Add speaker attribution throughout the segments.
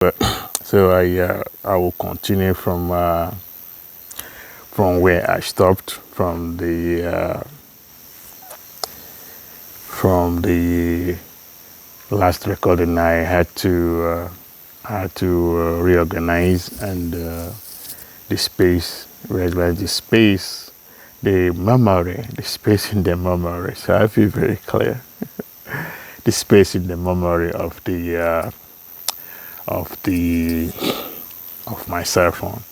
Speaker 1: So I will continue from where I stopped from the last recording. I had to reorganize and the space, the space, the memory, the space in the memory. So I feel very clear. The space in the memory of my cell phone.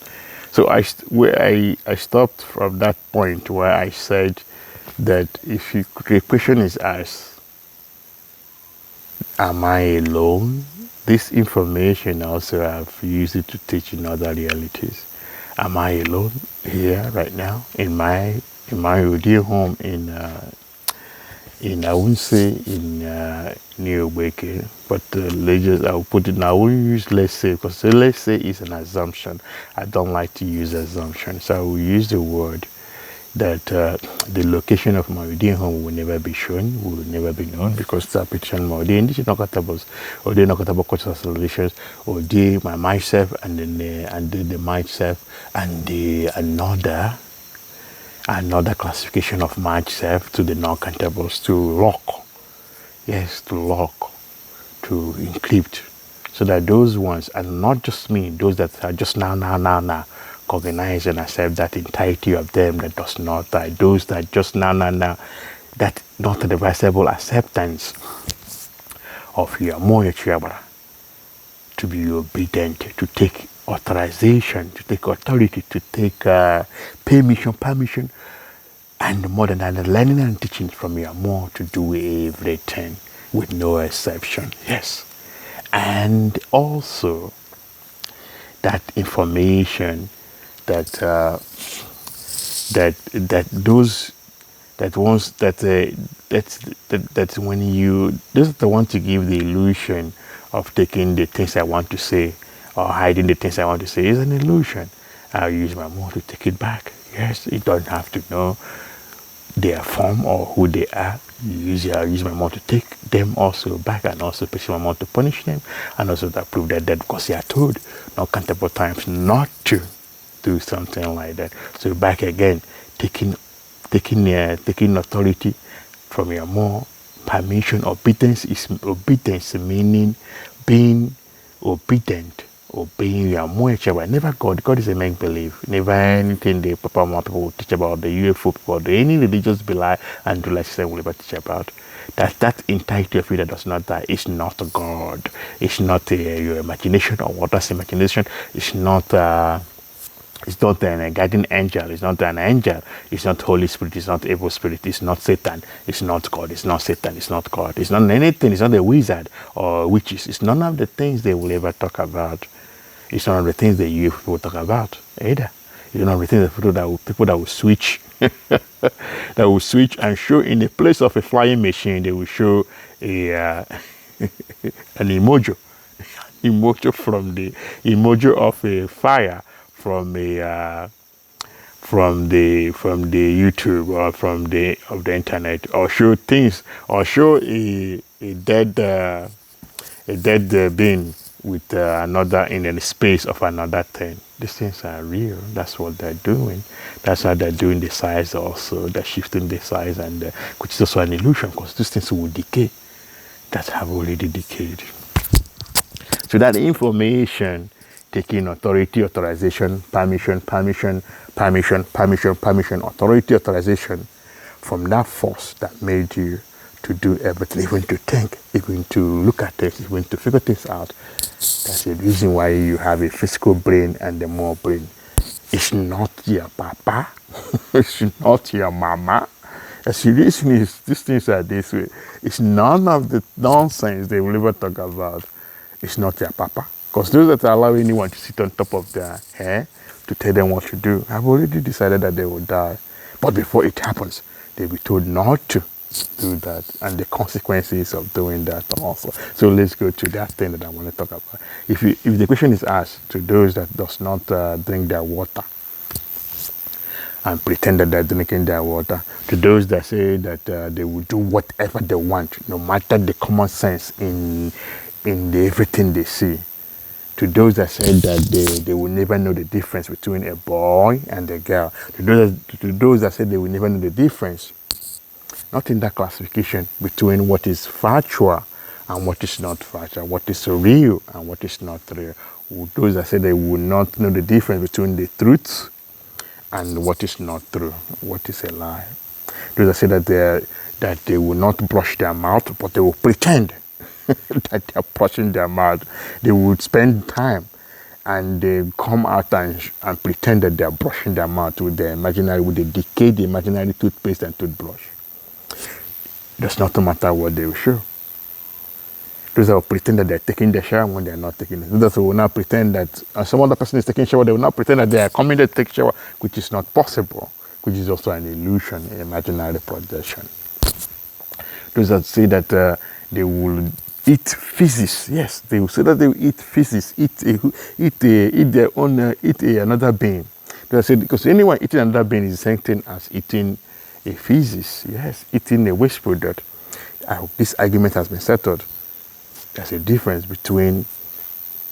Speaker 1: So I stopped from that point where I said that if the question is asked, am I alone? This information also I've used it to teach in other realities. Am I alone here right now in my dear home in I wouldn't say in New Wake, but I'll put it now. I won't use let's say, because let's say is an assumption. I don't like to use assumption, so I will use the word that the location of my dear home will never be shown, will never be known, because it's a petition mode. The indigenous countables, or the countabile cultural solutions, or the my myself and then the myself and the another classification of myself to the non-countables to lock, yes, to lock, to encrypt, so that those ones are not just me, those that are just now cognize and accept that entirety of them that does not die, those that just now, that not reversible acceptance of your more to be obedient, to take authorization, to take authority, to take permission, and more than that, learning and teaching from your more to do everything with no exception. Yes. And also that information that when you, this is the one to give the illusion of taking the things I want to say or hiding the things I want to say is an illusion. I'll use my mouth to take it back. Yes, you don't have to know their form or who they are. I'll use my mouth to take them also back, and also push my mouth to punish them, and also to prove that dead, because they are told not countable times not to do something like that. So back again, taking authority from your more permission. Obedience is obedience, meaning being obedient, obeying your more. Never God. God is a make believe. Never anything the Papa more people will teach about, the UFO people, any religious belief and do like system will ever teach about. That entirety of you that does not die is not God. It's not your imagination or what is imagination. It's not a guardian angel. It's not an angel. It's not Holy Spirit. It's not evil spirit. It's not Satan. It's not God. It's not Satan. It's not God. It's not anything. It's not a wizard or witches. It's none of the things they will ever talk about. It's none of the things that you people talk about either. It's none of the things that people that will switch that will switch and show in the place of a flying machine. They will show a an emoji from the emoji of a fire from the YouTube or from the internet, or show things, or show a dead being with another in the space of another thing. These things are real. That's what they're doing. That's how they're doing the size also. They're shifting the size, and which is also an illusion, because these things will decay that have already decayed. So that information, taking authority, authorization, permission, authority, authorization from that force that made you to do everything, even to think, even to look at things, even to figure things out. That's the reason why you have a physical brain and the more brain. It's not your papa. It's not your mama. As the reason is, these things are this way. It's none of the nonsense they will ever talk about. It's not your papa. Because those that allow anyone to sit on top of their hair to tell them what to do have already decided that they will die. But before it happens, they'll be told not to do that, and the consequences of doing that also. So let's go to that thing that I want to talk about. If the question is asked to those that does not drink their water and pretend that they're drinking their water, to those that say that they will do whatever they want, no matter the common sense in everything they see, To those that said that they will never know the difference between a boy and a girl. To those that said they will never know the difference. Not in that classification between what is factual and what is not factual, what is real and what is not real. Those that say they will not know the difference between the truth and what is not true, what is a lie. Those that say that they will not brush their mouth, but they will pretend that they are brushing their mouth. They would spend time and they come out and pretend that they are brushing their mouth with the decayed imaginary toothpaste and toothbrush. It does not matter what they will show. Those that will pretend that they're taking the shower when they're not taking it. Those who will not pretend that some other person is taking a shower, they will not pretend that they are coming to take a shower, which is not possible, which is also an illusion, an imaginary projection. Those that say that they will eat feces, yes, they will say that they will eat feces, eat another being. They say because anyone eating another being is the same thing as eating a feces, yes, eating a waste product. I hope this argument has been settled. There's a difference between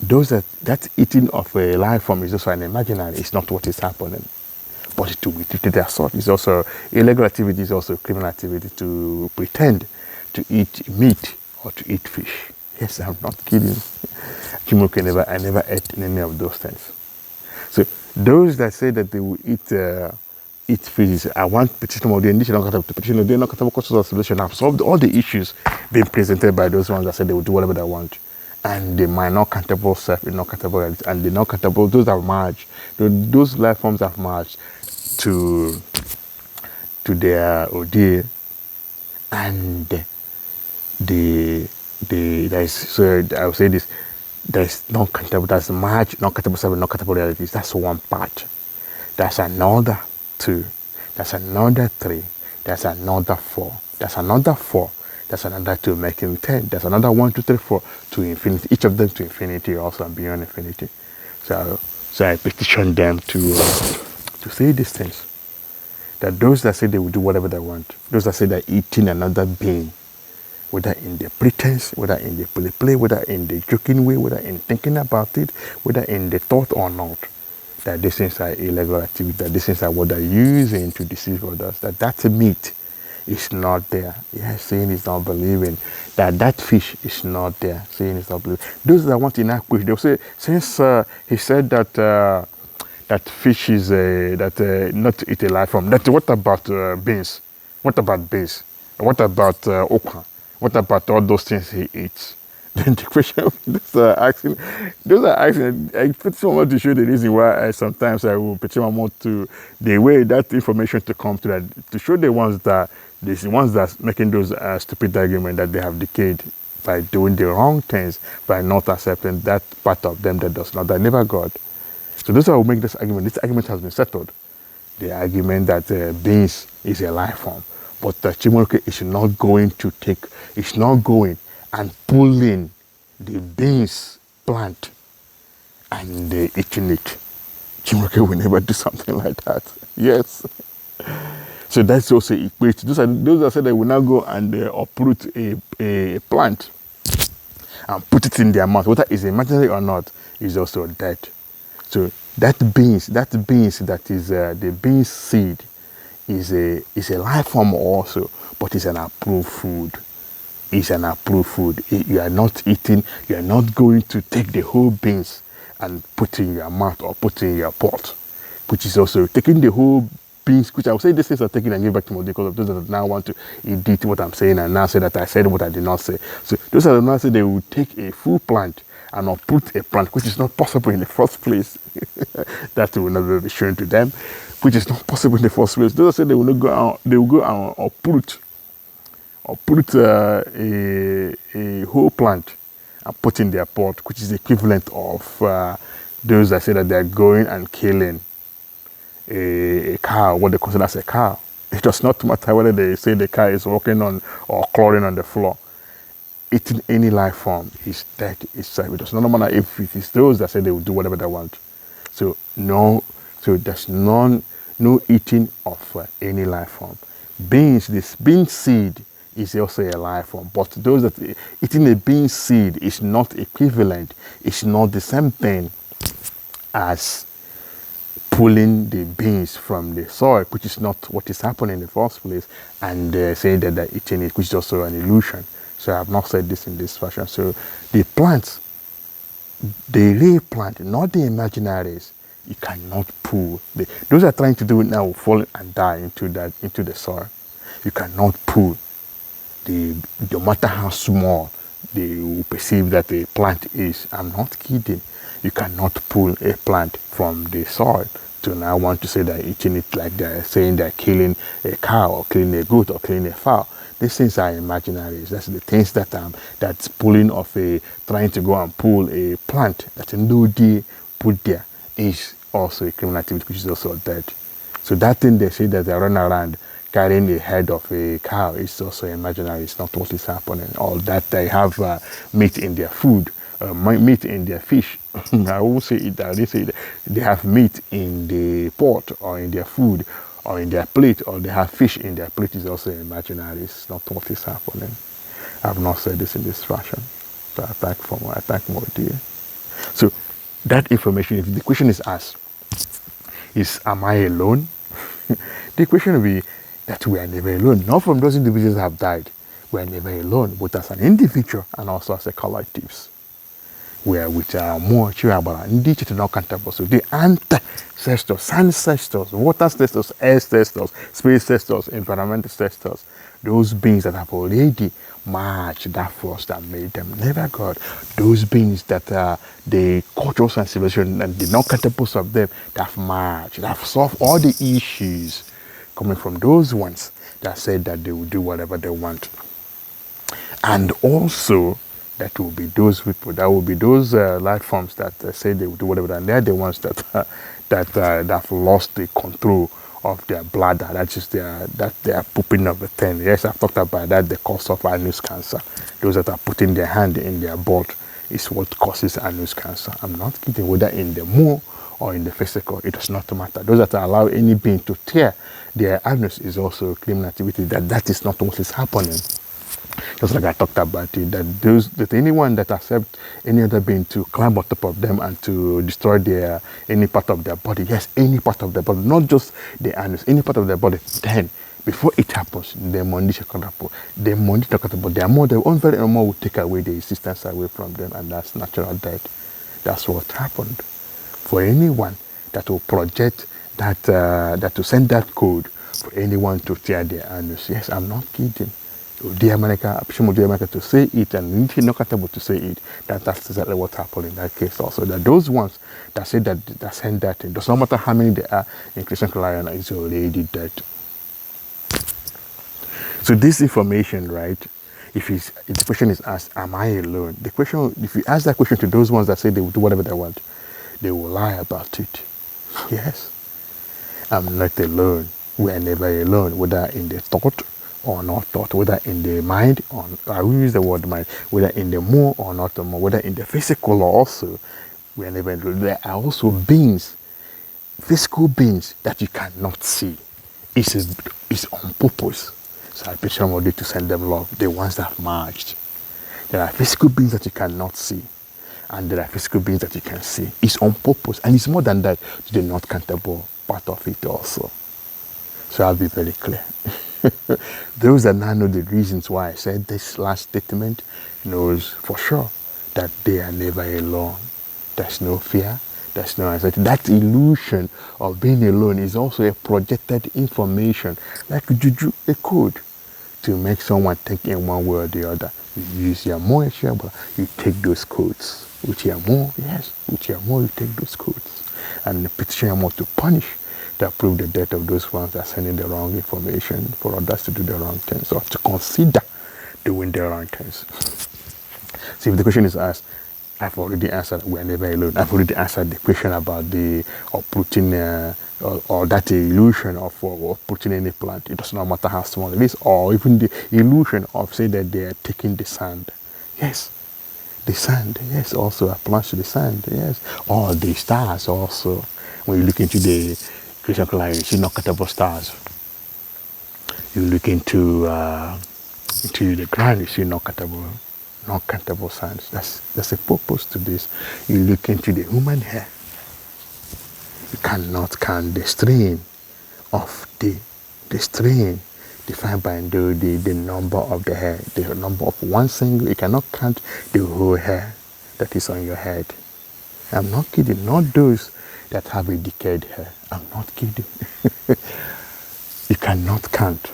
Speaker 1: those that eating of a life form is also an imaginary. It's not what is happening. But to be treated as such is also illegal activity, is also criminal activity to pretend to eat meat or to eat fish. Yes, I'm not kidding. I never ate any of those things. So those that say that they will eat fish, I want petitioning they need to petition. They're not going to solution. I've solved all the issues being presented by those ones that said they will do whatever they want. And the minor countable self, the non-countable reality, and the non-countable, those have merged. Those life forms have merged to their OD, and there is, so I will say this, there is non-countable, that's merged, non-countable self and non-countable realities. That's one part. That's another 2. That's another 3. That's another 4. That's another 4. That's another 2, making 10. That's another 1, 2, 3, 4 to infinity. Each of them to infinity, also and beyond infinity. So I petition them to say these things. That those that say they will do whatever they want, those that say they're eating another being, whether in the pretense, whether in the play, whether in the joking way, whether in thinking about it, whether in the thought or not, that these things are illegal activity, that these things are what they're using to deceive others, that meat is not there. Yes, saying is not believing. That fish is not there. Saying is not believing. Those that want inaccurate, they'll say, since he said that that fish is not to eat a life form. What about beans? What about beans? What about okra? What about all those things he eats? Then the question, those are asking, I put someone to show the reason why sometimes I will put someone to the way that information to come to that, to show the ones that's making those stupid arguments that they have decayed by doing the wrong things, by not accepting that part of them that never God. So those will make this argument. This argument has been settled. The argument that beans is a life form, but Chimoke is not going and pulling the beans plant and eating it. Chimoke will never do something like that. Yes. So that's also equate. Those that say they will not go and uproot a plant and put it in their mouth, whether it's imaginary or not, is also dead. So that beans that is the beans seed is a life form also, but it's an approved food. It's an approved food. You are not eating. You are not going to take the whole beans and put in your mouth or put in your pot, which is also taking the whole beans, which I would say these things are taken and give back to me because of those that now want to edit what I'm saying and now say that I said what I did not say. So those that now say they will take a full plant and uproot a plant, which is not possible in the first place. That will never be shown to them, which is not possible in the first place. Those that say they will not go out, they will go and uproot a whole plant and put in their pot, which is the equivalent of those that say that they are going and killing a cow, what they consider as a cow. It does not matter whether they say the cow is walking on or crawling on the floor. Eating any life form is dead itself. It does not matter if it is those that say they will do whatever they want. So there's no eating of any life form. Beans, this bean seed is also a life form. But those that eating a bean seed is not equivalent. It's not the same thing as pulling the beans from the soil, which is not what is happening in the first place, and saying that they're eating it, which is also an illusion. So I have not said this in this fashion. So the plants, the real plant, not the imaginaries, you cannot pull. Those are trying to do it now will fall and die into the soil. You cannot pull. No matter how small they will perceive that the plant is. I'm not kidding. You cannot pull a plant from the soil to now want to say they're eating it, like they're saying they're killing a cow or killing a goat or killing a fowl. These things are imaginaries. That's the things that's pulling of trying to go and pull a plant that nobody put there is also a criminal activity, which is also dead. So that thing they say that they run around carrying the head of a cow is also imaginary. It's not what is happening. Or that they have meat in their food, meat in their fish. I will say it that they have meat in the pot or in their food or in their plate, or they have fish in their plate is also imaginary. It's not what is happening. I have not said this in this fashion. So I thank more dear. So that information, if the question is asked, am I alone? The question will be that we are never alone. Not from those individuals that have died. We are never alone, both as an individual and also as a collective. We are with more about indigenous countables. So the ancestors, ancestors, water ancestors, air ancestors, space ancestors, environmental ancestors, those beings that have already marched that force that made them, never God. Those beings that the cultures and civilization and the non-countables of them that have marched, that have solved all the issues coming from those ones that said that they will do whatever they want. And also, that will be those people, that will be those life forms that say they will do whatever, and they're the ones that that have lost the control of their bladder. That's just they are pooping of the thing. Yes, I've talked about that. The cause of anus cancer. Those that are putting their hand in their butt is what causes anus cancer. I'm not kidding. Whether in the mmuo or in the physical, it does not matter. Those that allow any being to tear their anus is also criminal activity. That is not what is happening. Just like I talked about it, that anyone that accepts any other being to climb on top of them and to destroy any part of their body, yes, any part of their body, not just the anus, any part of their body, then before it happens, their own very more will take away the existence away from them, and that's natural death. That's what happened. For anyone that will project that to send that code for anyone to tear their anus, yes, I'm not kidding. The America to say it, and you're not capable to say it, that's exactly what happened in that case also. That those ones that say that send that in, does not matter how many there are in Christian Carolina, is already dead. So this information, right, if the question is asked, am I alone? The question, if you ask that question to those ones that say they will do whatever they want, they will lie about it. Yes, I'm not alone. We are never alone, whether in the thought or not thought, whether in the mind, or I will use the word mind, whether in the mmuo or not the mmuo, whether in the physical or also, we are never alone. There are also beings, physical beings that you cannot see. It's on purpose. So I pray somebody to send them love, the ones that have marched. There are physical beings that you cannot see, and there are physical beings that you can see. It's on purpose, and it's more than that, the not countable part of it also. So I'll be very clear. Those that now know the reasons why I said this last statement knows for sure that they are never alone. There's no fear, there's no anxiety. That illusion of being alone is also a projected information, like juju, a code, to make someone think in one way or the other. You use your mmuo, you take those codes. With your mmuo, yes, with your mmuo, you take those codes. And petition your mmuo to punish, to prove the death of those ones that are sending the wrong information for others to do the wrong things or to consider doing the wrong things. So if the question is asked, I've already answered, we're never alone. I've already answered the question about the uprooting or that illusion of uprooting any plant. It does not matter how small it is, or even the illusion of saying that they are taking the sand. Yes, the sand, yes, also applies to the sand, yes. Or the stars also. When you look into the Christian Carolina, you see non-countable stars. You look into into the ground, you see no countable signs. There's a purpose to this. You look into the human hair. You cannot count the strain of the strain defined by the number of the hair, the number of one single. You cannot count the whole hair that is on your head. I'm not kidding. Not those that have a decayed hair. I'm not kidding. You cannot count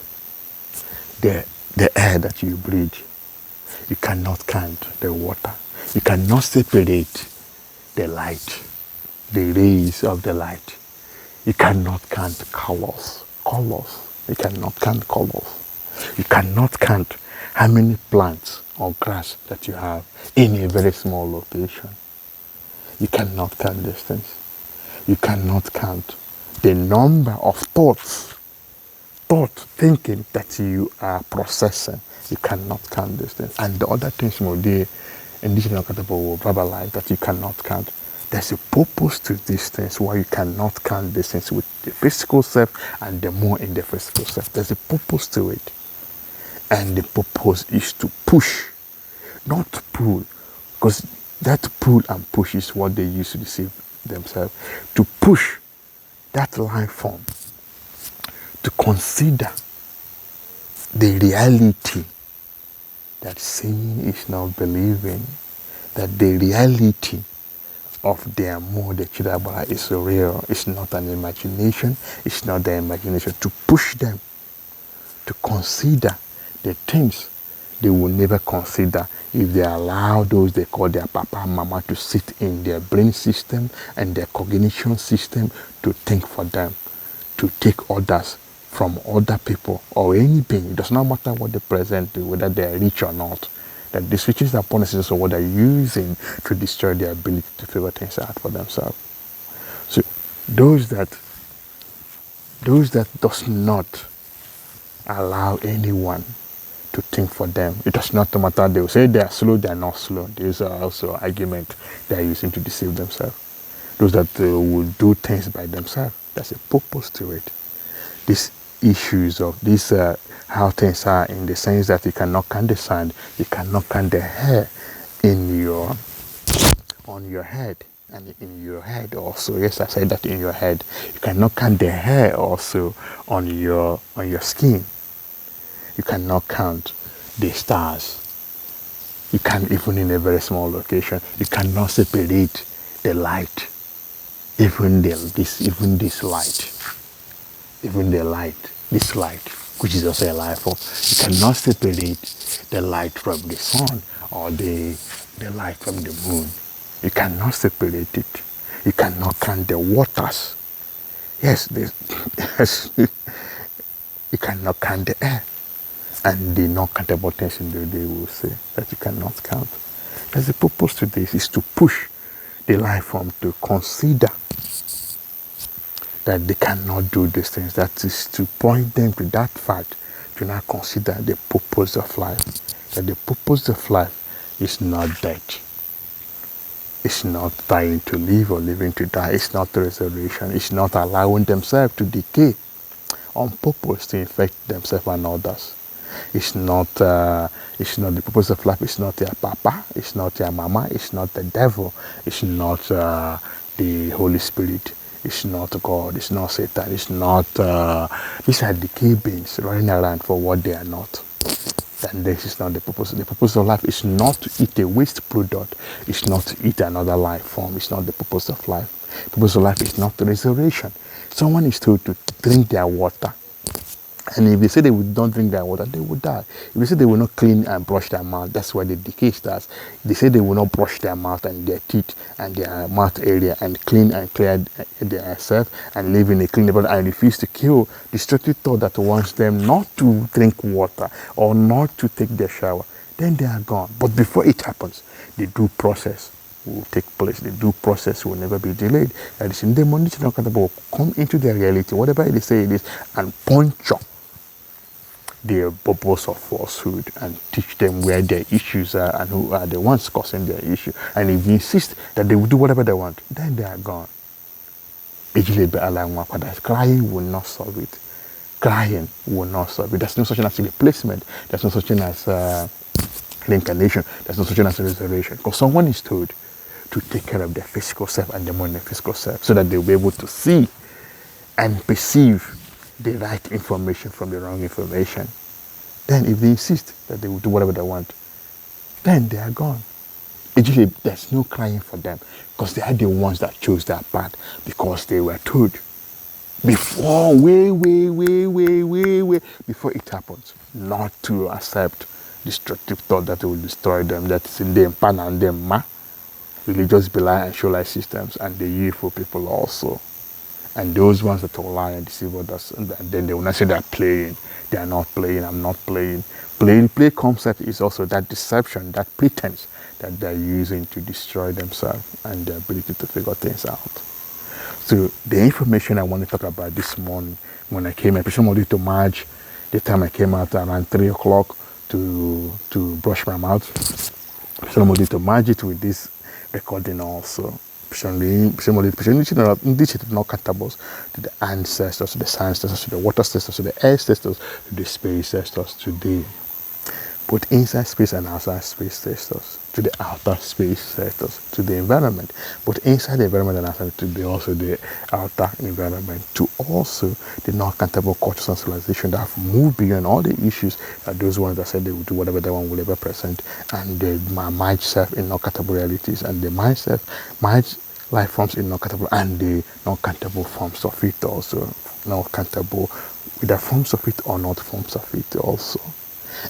Speaker 1: the air that you breathe. You cannot count the water. You cannot separate the light, the rays of the light. You cannot count colors. You cannot count colors. You cannot count how many plants or grass that you have in a very small location. You cannot count distance. You cannot count the number of thinking that you are processing. You cannot count distance. And the other things will be, and this is not will verbalize that you cannot count. There's a purpose to these things why you cannot count distance with the physical self and the more in the physical self. There's a purpose to it. And the purpose is to push, not to pull. Because that pull and push is what they use to deceive themselves. To push that life form to consider the reality that seeing is not believing, that the reality of their mmuo, the chidabara, is real. It's not an imagination. It's not their imagination. To push them to consider the things they will never consider if they allow those they call their papa and mama to sit in their brain system and their cognition system to think for them, to take orders from other people or any being. It does not matter what they present, whether they are rich or not. That the switches and policies are what they're using to destroy their ability to figure things out for themselves. So those that does not allow anyone to think for them, it does not matter. They will say they are slow, they are not slow. These are also arguments they are using to deceive themselves. Those that will do things by themselves, there's a purpose to it. These issues of this, how things are, in the sense that you cannot count the sand, you cannot count the hair on your head, and in your head also. Yes, I said that, in your head. You cannot count the hair also on your skin. You cannot count the stars. You can't, even in a very small location. You cannot separate the light, even this light, which is also a life form. You cannot separate the light from the sun or the light from the moon. You cannot separate it. You cannot count the waters. Yes, you cannot count the air. And the non-countable things in the day will say that you cannot count. There's a purpose to this, is to push the life form to consider that they cannot do these things. That is to point them to that fact, to not consider the purpose of life. That the purpose of life is not death. It's not dying to live or living to die. It's not resurrection. It's not allowing themselves to decay on purpose to infect themselves and others. It's not the purpose of life. It's not your papa. It's not your mama. It's not the devil. It's not the Holy Spirit. It's not God. It's not Satan. It's not. These are decay beings running around for what they are not. And this is not the purpose. The purpose of life is not to eat a waste product. It's not to eat another life form. It's not the purpose of life. The purpose of life is not resurrection. Someone is told to drink their water. And if they say they would not drink their water, they will die. If they say they will not clean and brush their mouth, that's where the decay starts. They say they will not brush their mouth and their teeth and their mouth area and clean and clear themselves and live in a clean environment and refuse to kill destructive thought that wants them not to drink water or not to take their shower. Then they are gone. But before it happens, the due process will take place. The due process will never be delayed. That is, in the moment will come into their reality, whatever they say it is, and puncture their purpose of falsehood and teach them where their issues are and who are the ones causing their issue. And if you insist that they will do whatever they want, then they are gone. Crying will not solve it. crying will not solve it. There's no such thing as replacement. There's no such thing as reincarnation. There's no such thing as resurrection. Because someone is told to take care of their physical self and their more physical self so that they'll be able to see and perceive the right information from the wrong information. Then if they insist that they will do whatever they want, then they are gone. It's usually, there's no crying for them because they are the ones that chose that path because they were told before, way, before it happens, not to accept destructive thought that will destroy them, that is in them, pan and them, ma. Religious belie and show life systems, and the youthful people also. And those ones that will lie and deceive others, and then they will not say they're playing. They are not playing, I'm not playing. Play concept is also that deception, that pretense that they're using to destroy themselves and their ability to figure things out. So the information I want to talk about this morning, when I came, I wanted to merge the time I came out around 3 o'clock to brush my mouth. I wanted to merge it with this recording also. Not countables to the ancestors, to the science ancestors, to the water ancestors, to the air ancestors, to the space ancestors today. Both inside space and outside space ancestors, to the outer space ancestors, to the environment, both inside the environment and outside, to the also the outer environment, to also the non-countable cultures and civilization that have moved beyond all the issues that those ones that said they would do whatever they want will ever present, and the mind self in non-countable realities, and the mind life forms in non-countable and the non-countable forms of it also, non-countable, either forms of it or not forms of it also.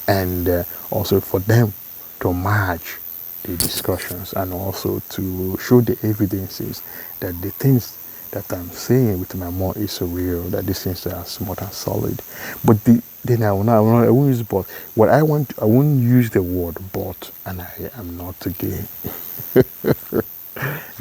Speaker 1: And also for them to merge the discussions and also to show the evidences that the things that I'm saying with my mouth is real, that these things are smart and solid. But then I won't use but. What I won't use the word but, and I am not gay.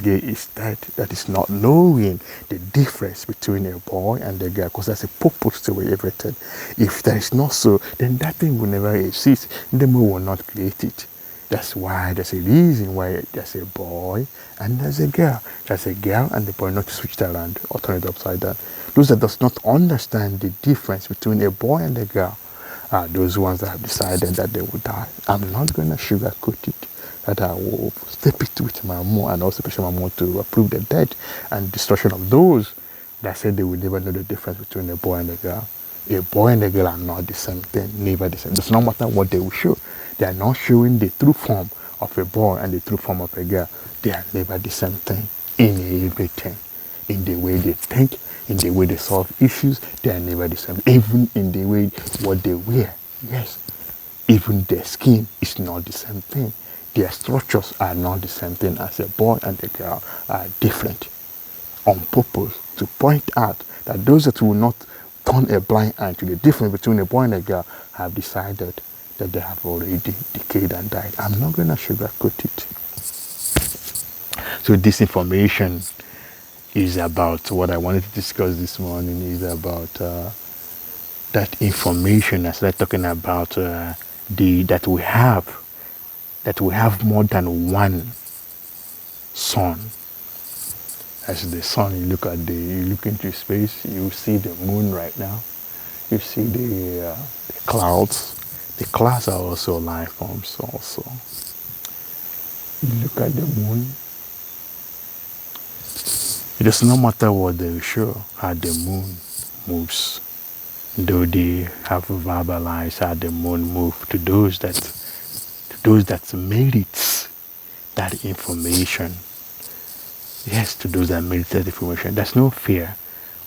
Speaker 1: Gay is that is not knowing the difference between a boy and a girl, because there's a purpose to everything. If there is not so, then that thing will never exist. The more will not create it. That's why there's a reason why there's a boy and there's a girl. There's a girl and the boy, not to switch it around or turn it upside down. Those that does not understand the difference between a boy and a girl are those ones that have decided that they will die. I'm not going to sugarcoat it. That I will step it with my mouth and also petition my mouth to approve the death and destruction of those that said they will never know the difference between a boy and a girl. A boy and a girl are not the same thing, never the same. It does not matter what they will show. They are not showing the true form of a boy and the true form of a girl. They are never the same thing in everything. In the way they think, in the way they solve issues, they are never the same. Even in the way what they wear, yes. Even their skin is not the same thing. Their structures are not the same thing. As a boy and a girl are different on purpose to point out that those that will not turn a blind eye to the difference between a boy and a girl have decided that they have already decayed and died. I'm not going to sugarcoat it. So this information is about what I wanted to discuss this morning, is about that information. I started talking about that we have more than one sun. As the sun, you look into space, you see the moon right now. You see the clouds. The clouds are also life forms also. You look at the moon. It does not matter what they show, how the moon moves. Though they have verbalized how the moon moves to those that merits that information. Yes, to those that merit that information. There's no fear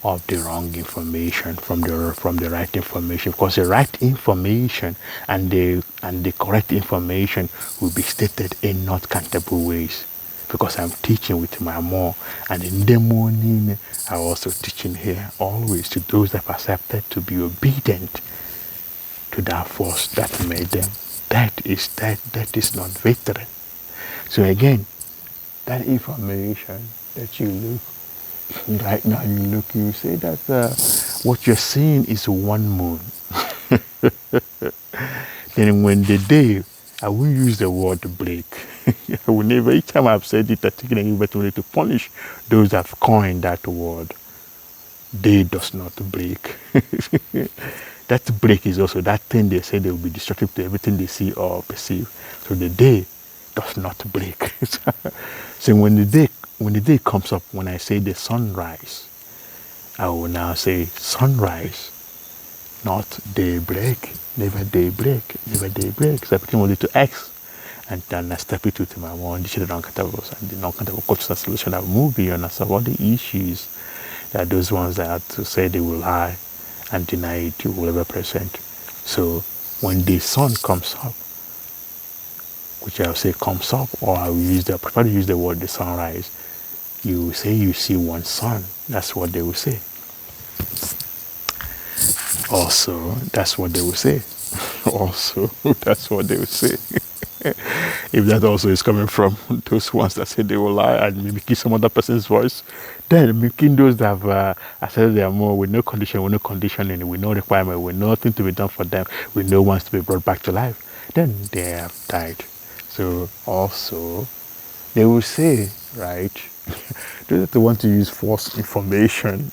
Speaker 1: of the wrong information from the right information, because the right information and the correct information will be stated in not countable ways. Because I'm teaching with my mouth, and in the morning I'm also teaching here always to those that have accepted to be obedient to that force that made them. That is not victory. So again, that information that you look right now, you say that what you're seeing is one moon. Then when the day, I won't use the word break. I will never, each time I've said it, I've taken any opportunity to punish those that have coined that word. day does not break. That break is also that thing they say they will be destructive to everything they see or perceive. So the day does not break. So when the day comes up, when I say the sunrise, I will now say sunrise, not daybreak, never daybreak, never daybreak. So I put it only to X, and then I step it to my one, the non-countables, and the non-countable cultural solution. I move beyond and solve all the issues that those ones that have to say they will lie and deny it will ever present. So when the sun comes up, which I'll say comes up, or I will use I prefer to use the word the sunrise, you say you see one sun. That's what they will say. Also, that's what they will say. Also, that's what they will say. If that also is coming from those ones that say they will lie and mimicking some other person's voice, then mimicking those that have accepted their more with no condition, with no conditioning, with no requirement, with nothing to be done for them, with no ones to be brought back to life, then they have died. So also, they will say, right, those that want to use false information,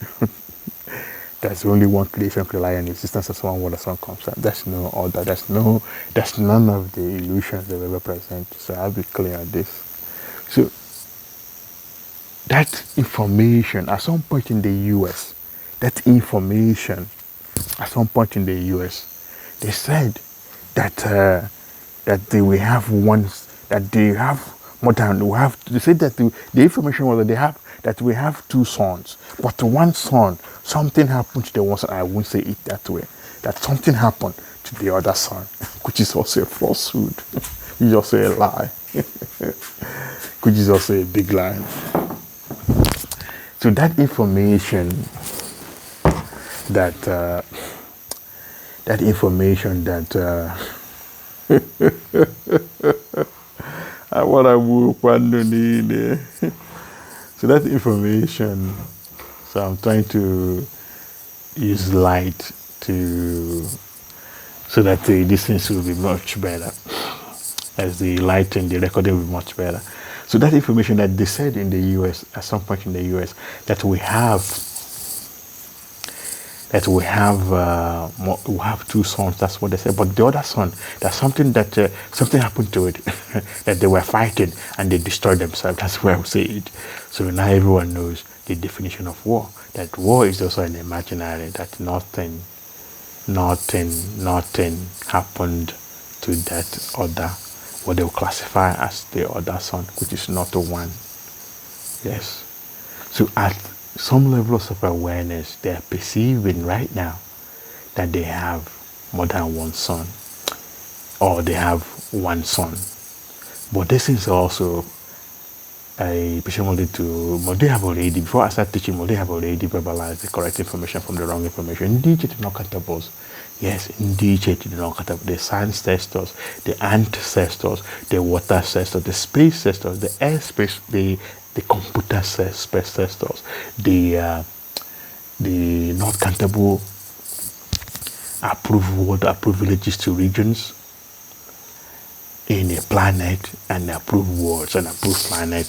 Speaker 1: there's only one creation, rely on existence as one word, as one concept. There's no other. There's none of the illusions they ever present. So I'll be clear on this. So that information, at some point in the US, that information, at some point in the US, they said that that they will have they have more than we have. They said that the information was that they have that we have two sons, but to one son, something happened to the one son. I won't say it that way. That something happened to the other son, which is also a falsehood, which is also a lie, which is also a big lie. So that information, that I want to move one. So that information, so I'm trying to use light so that the distance will be much better, as the light and the recording will be much better. So that information that they said in the US, at some point in the US, that we have two sons. That's what they said. But the other son, there's something happened to it, that they were fighting and they destroyed themselves. That's where I would say it. So now everyone knows the definition of war. That war is also an imaginary. That nothing happened to that other, what they will classify as the other son, which is not the one. Yes. So at some levels of awareness, they are perceiving right now that they have more than one son, or they have one son. But this is also a patient they have already, before I start teaching, they have already verbalized the correct information from the wrong information. Indeed, the non-countables. Yes, indeed, the non-countables, the ancestors, the ancestors, the water ancestors, the space ancestors, the airspace, the computer ancestors, the not countable approved villages to regions in a planet, and approved worlds and approved planet,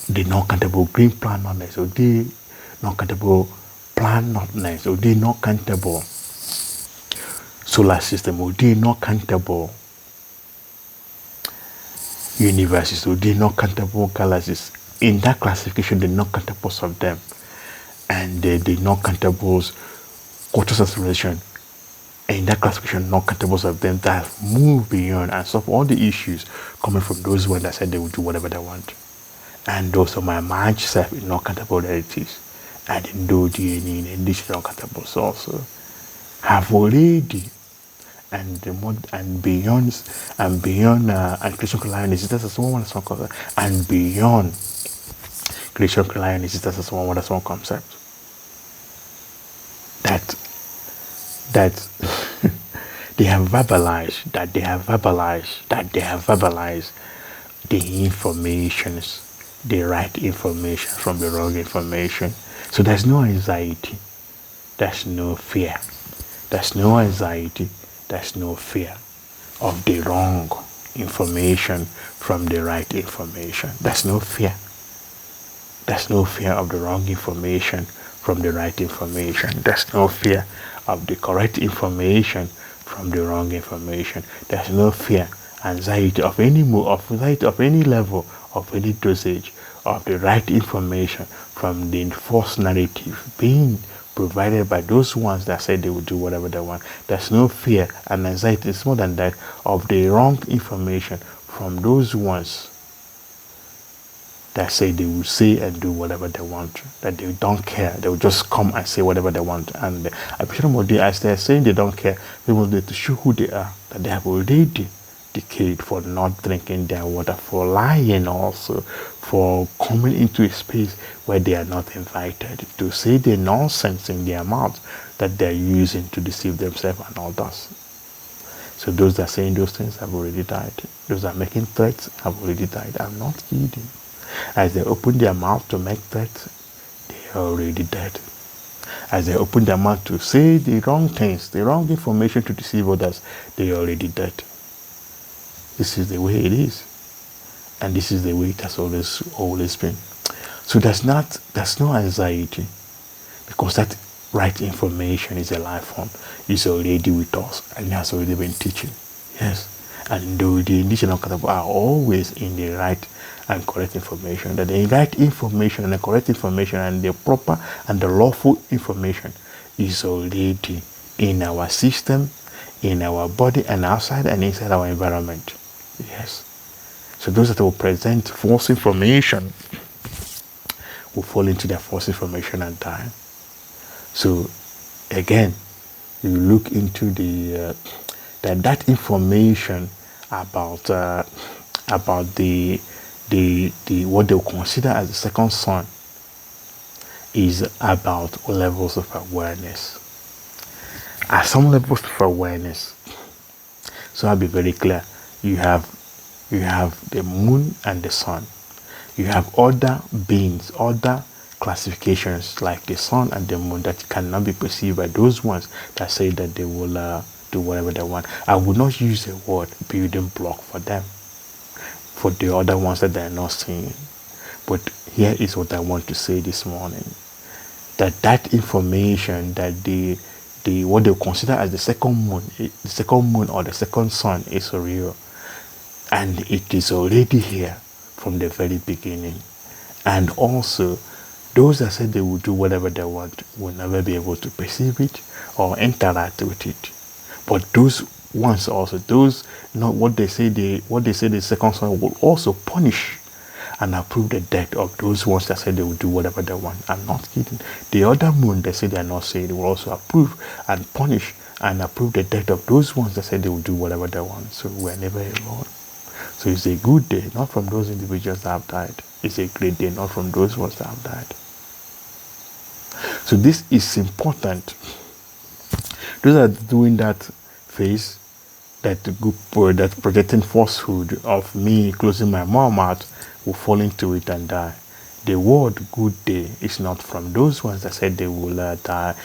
Speaker 1: the non-countable green planetness, or the non-countable planetness, or the non-countable solar system, or the non-countable universes, or the non-countable galaxies. In that classification, the non-countables of them, and the non-countables cultural acceleration, in that classification, non-countables of them that have moved beyond and solve all the issues coming from those ones that said they would do whatever they want. And also my merged self in non-countable realities, and in those DNA and these non-countables also have already, and beyond and creation reliant existence as one concept, and beyond creation reliant existence as one concept. That they have verbalized the informations, the right information from the wrong information. So there's no anxiety, there's no fear, there's no anxiety, there's no fear of the wrong information from the right information. There's no fear. There's no fear of the wrong information from the right information. There's no fear of the correct information from the wrong information. There's no fear, anxiety of any anxiety of any level, of any dosage, of the right information from the false narrative being provided by those ones that said they would do whatever they want. There's no fear and anxiety, it's more than that, of the wrong information from those ones that say they will say and do whatever they want, that they don't care, they will just come and say whatever they want. And as they're saying they don't care, they will need to show who they are, that they have already decayed for not drinking their water, for lying also, for coming into a space where they are not invited, to say the nonsense in their mouths that they're using to deceive themselves and others. So those that are saying those things have already died. Those that are making threats have already died. I'm not kidding. As they open their mouth to make threats, they are already dead. As they open their mouth to say the wrong things, the wrong information to deceive others, they are already dead. This is the way it is. And this is the way it has always been. So there's no anxiety, because that right information is a life form. It's already with us and it has already been teaching. Yes. And though the indigenous countables are always in the right and correct information, that the right information and the correct information and the proper and the lawful information is already in our system, in our body, and outside and inside our environment. Yes. So those that will present false information will fall into their false information and die. So again, you look into the that information about the what they'll consider as the second son is about levels of awareness. At some levels of awareness, so I'll be very clear. You have the moon and the sun. You have other beings, other classifications like the sun and the moon that cannot be perceived by those ones that say that they will do whatever they want. I would not use the word building block for them, for the other ones that they're not seeing. But here is what I want to say this morning. That information, that the what they consider as the second moon or the second sun is real. And it is already here from the very beginning. And also, those that said they will do whatever they want will never be able to perceive it or interact with it. But those ones also, those not what they say the second son will also punish and approve the death of those ones that said they will do whatever they want. I'm not kidding. The other moon they say they are not saying, they will also approve and punish and approve the death of those ones that said they will do whatever they want. So we're never alone. So it's a good day, not from those individuals that have died. It's a great day, not from those ones that have died. So this is important. Those are doing that phase, that group that projecting falsehood of me closing my mouth will fall into it and die. The word good day is not from those ones that said they will die.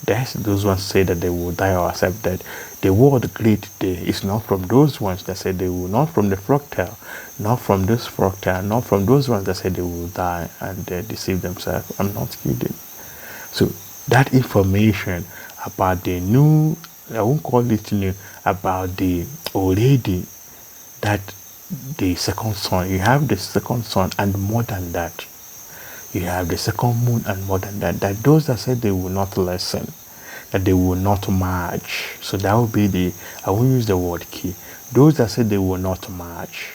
Speaker 1: Those ones say that they will die or accept that. The word great day is not from those ones that said they will, not from the fractal, not from this fractal, not from those ones that said they will die and deceive themselves. I'm not kidding. So that information about the new, I won't call it new, about the already, that the second son, you have the second son and more than that. You have the second moon and more than that. That those that said they will not listen, that they will not march. So that will be the, I won't use the word key. Those that said they will not march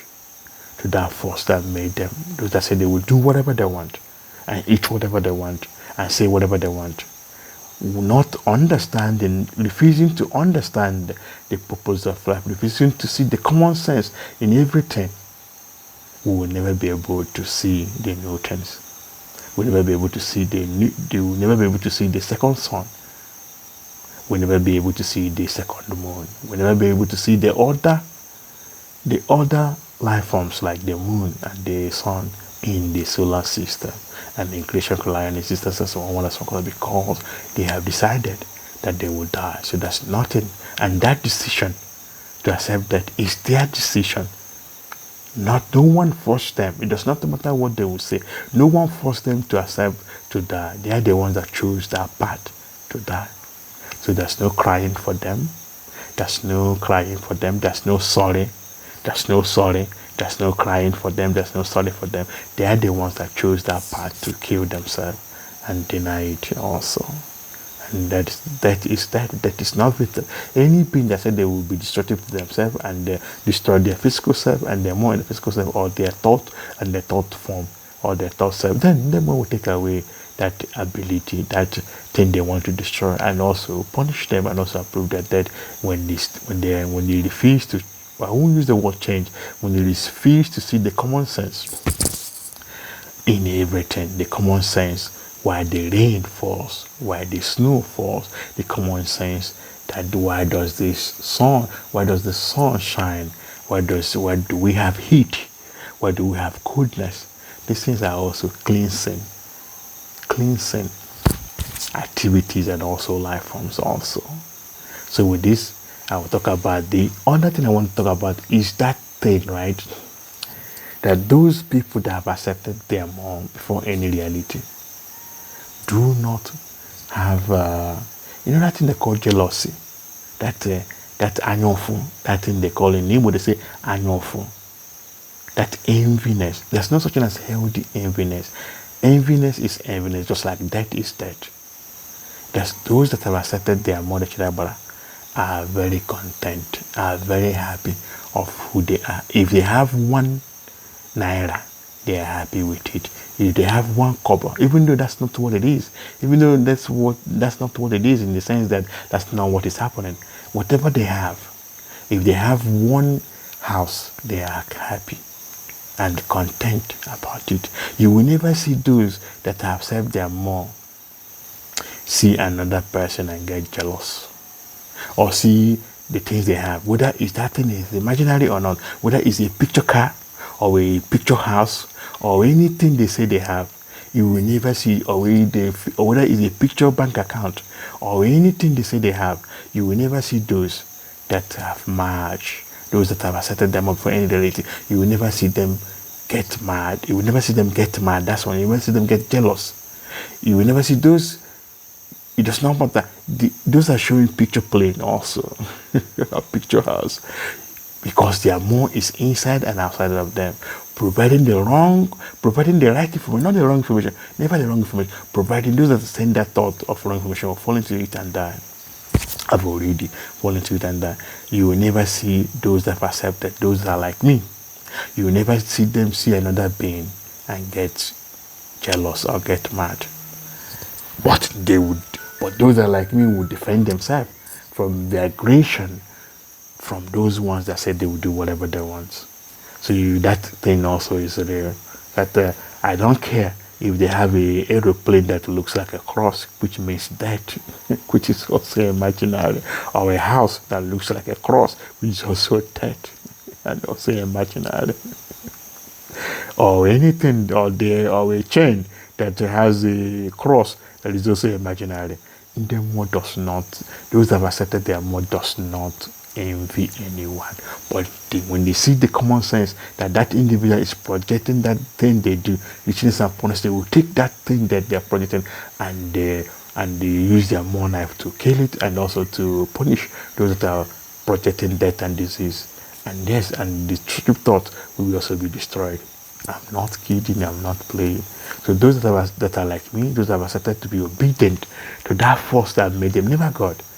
Speaker 1: to that force that made them. Those that said they will do whatever they want and eat whatever they want and say whatever they want. Not understanding, refusing to understand the purpose of life, refusing to see the common sense in everything, we will never be able to see the new things. We'll never be able to see we'll never be able to see the second sun. We'll never be able to see the second moon. We'll never be able to see the other life forms like the moon and the sun in the solar system and the creation collision systems and so on, because they have decided that they will die. So that's nothing. And that decision, to accept that, is their decision. No one forced them. It does not matter what they will say. No one forced them to accept to die. They are the ones that chose that path to die. So there's no crying for them. There's no crying for them. There's no sorry. There's no sorry. There's no crying for them. There's no sorry for them. They are the ones that chose that path to kill themselves and deny it also. And that is not with any being that said they will be destructive to themselves and destroy their physical self and their more in the physical self, or their thought and their thought form or their thought self. Then one will take away that ability, that thing they want to destroy, and also punish them and also approve that death when they refuse to. I won't use the word change. When they refuse to see the common sense in everything, the common sense, why the rain falls, why the snow falls, the common sense that why does the sun shine, why do we have heat, why do we have coldness? These things are also cleansing activities and also life forms also. So with this, I will talk about the other thing I want to talk about is that thing, right? That those people that have accepted their mom before any reality do not have, that thing they call jealousy, that anyofu, that thing they call in Igbo, they say anyofu, that enviness. There's no such thing as healthy enviness. Enviness is enviness, just like death is death. There's those that have accepted their mother Chidabara are very content, are very happy of who they are. If they have 1 naira, they are happy with it. If they have 1 kobo, even though that's not what it is, even though that's not what it is, in the sense that that's not what is happening. Whatever they have, if they have 1 house, they are happy and content about it. You will never see those that have served their mom see another person and get jealous, or see the things they have, whether is that thing is imaginary or not, whether it's a picture car or a picture house or anything they say they have. You will never see, or whether it's a picture bank account or anything they say they have, you will never see those that have merged, those that have accepted them up for any reality. You will never see them get mad. You will never see them get mad. That's when you will never see them get jealous. You will never see those. It does not matter. Those are showing picture plane also, a picture house, because their more is inside and outside of them, providing the right information, not the wrong information, never the wrong information, providing those that send that thought of wrong information will fall into it and die. I've already fallen into it and die. You will never see those that have accepted, those that are like me. You will never see them see another being and get jealous or get mad. But those that are like me would defend themselves from the aggression from those ones that said they would do whatever they want. So that thing also is real. That I don't care if they have a aeroplane that looks like a cross, which means death, which is also imaginary, or a house that looks like a cross, which is also death, and also imaginary, or anything, or a chain that has a cross that is also imaginary. The more does not, those that have accepted their more does not envy anyone. But when they see the common sense that individual is projecting that thing they do, reaching some point, they will take that thing that they are projecting and they use their more knife to kill it, and also to punish those that are projecting death and disease. And yes, and the destructive thought will also be destroyed. I'm not kidding, I'm not playing. So those that are like me, those that have accepted to be obedient to that force that made them, never God,